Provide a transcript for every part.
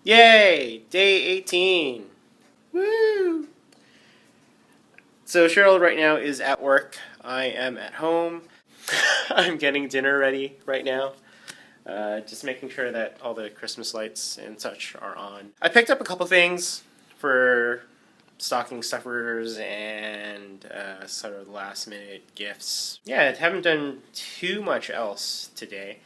Yay! Day 18. Woo! So Cheryl right now is at work. I am at home. I'm getting dinner ready right now. Just making sure that all the Christmas lights and such are on. I picked up a couple things for stocking stuffers and sort of last minute gifts. Yeah, I haven't done too much else today.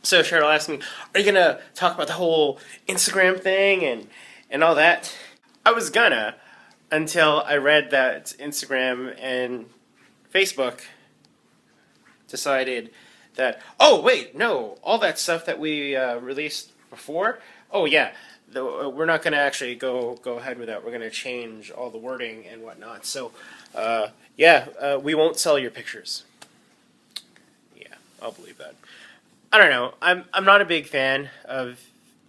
So Cheryl asked me, are you gonna talk about the whole Instagram thing and all that? I was gonna, until I read that Instagram and Facebook decided that, oh wait, no, all that stuff that we released before, oh yeah, we're not gonna actually go ahead with that. We're gonna change all the wording and whatnot. So we won't sell your pictures. Yeah, I'll believe that. I don't know. I'm not a big fan of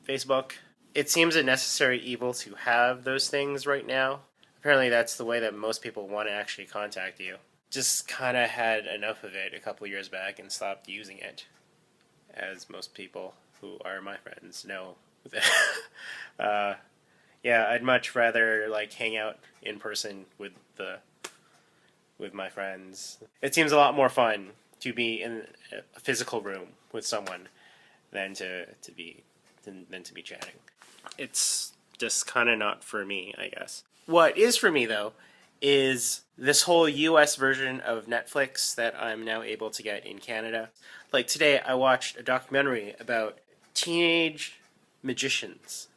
Facebook. It seems a necessary evil to have those things right now. Apparently that's the way that most people want to actually contact you. Just kind of had enough of it a couple years back and stopped using it, as most people who are my friends know. Yeah, I'd much rather like hang out in person with my friends. It seems a lot more fun to be in a physical room with someone than to be chatting. It's just kind of not for me, I guess. What is for me though is this whole US version of Netflix that I'm now able to get in Canada. Like today I watched a documentary about teenage magicians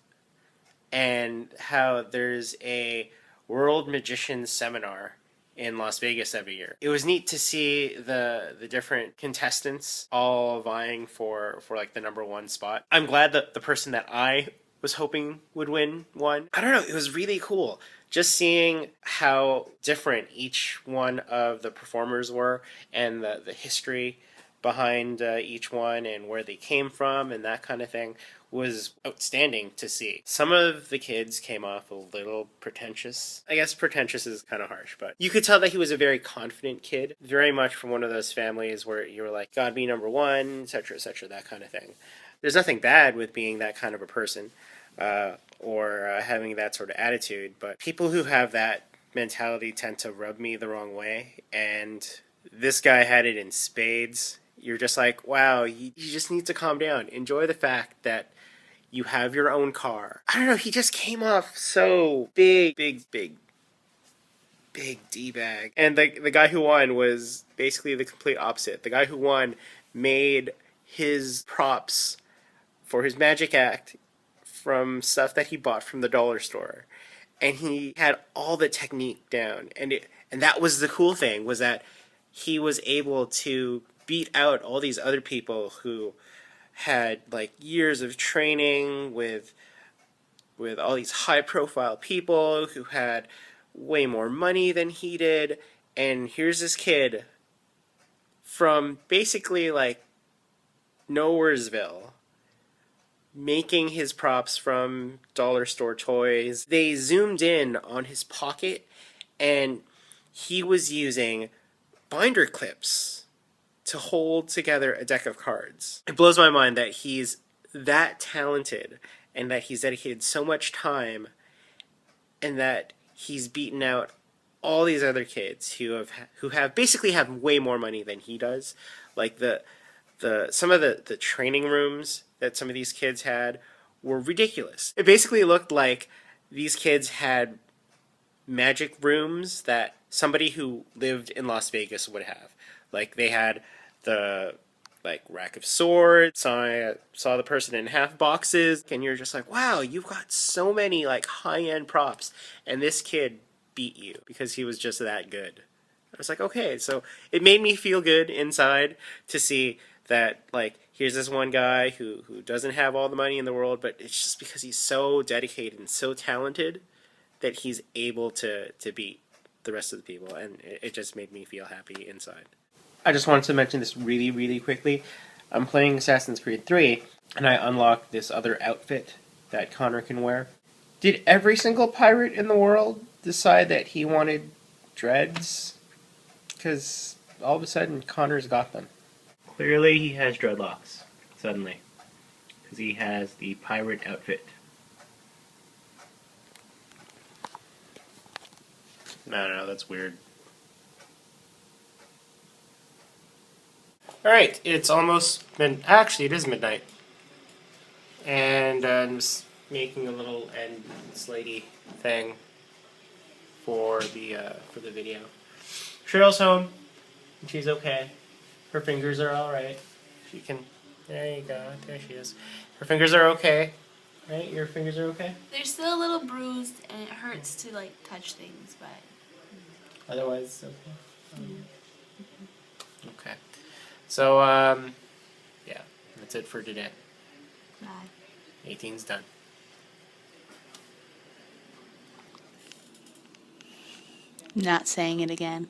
and how there's a World Magician Seminar in Las Vegas every year. It was neat to see the different contestants all vying for like the number one spot. I'm glad that the person that I was hoping would win won. I don't know, it was really cool just seeing how different each one of the performers were and the history behind each one and where they came from and that kind of thing was outstanding to see. Some of the kids came off a little pretentious. I guess pretentious is kind of harsh, but you could tell that he was a very confident kid, very much from one of those families where you were like, God be number one, etc., that kind of thing. There's nothing bad with being that kind of a person or having that sort of attitude, but people who have that mentality tend to rub me the wrong way, and this guy had it in spades. You're just like, wow, you just need to calm down. Enjoy the fact that you have your own car. I don't know, he just came off so big D-bag. And the guy who won was basically the complete opposite. The guy who won made his props for his magic act from stuff that he bought from the dollar store. And he had all the technique down. And that was the cool thing, was that he was able to beat out all these other people who had like years of training with all these high profile people who had way more money than he did. And here's this kid from basically like Nowheresville making his props from dollar store toys. They zoomed in on his pocket and he was using binder clips to hold together a deck of cards. It blows my mind that he's that talented and that he's dedicated so much time and that he's beaten out all these other kids who have basically have way more money than he does. Like some of the training rooms that some of these kids had were ridiculous. It basically looked like these kids had magic rooms that somebody who lived in Las Vegas would have. Like they had the like rack of swords. I saw the person in half boxes, and you're just like, wow, you've got so many like high-end props, and this kid beat you because he was just that good. I was like, okay, so it made me feel good inside to see that like here's this one guy who doesn't have all the money in the world, but it's just because he's so dedicated and so talented that he's able to beat the rest of the people, and it just made me feel happy inside. I just wanted to mention this really quickly. I'm playing Assassin's Creed 3, and I unlocked this other outfit that Connor can wear. Did every single pirate in the world decide that he wanted dreads? Because all of a sudden, Connor's got them. Clearly he has dreadlocks, suddenly. because he has the pirate outfit. I don't know, that's weird. Alright, it's almost actually, it is midnight. And I'm just making a little end slatey thing for the video. Cheryl's home, and she's okay. Her fingers are alright. She can... There you go. There she is. Her fingers are okay. Right? Your fingers are okay? They're still a little bruised, and it hurts to, like, touch things, but... Otherwise, it's okay. Okay. So, yeah. That's it for today. Bye. 18's done. Not saying it again.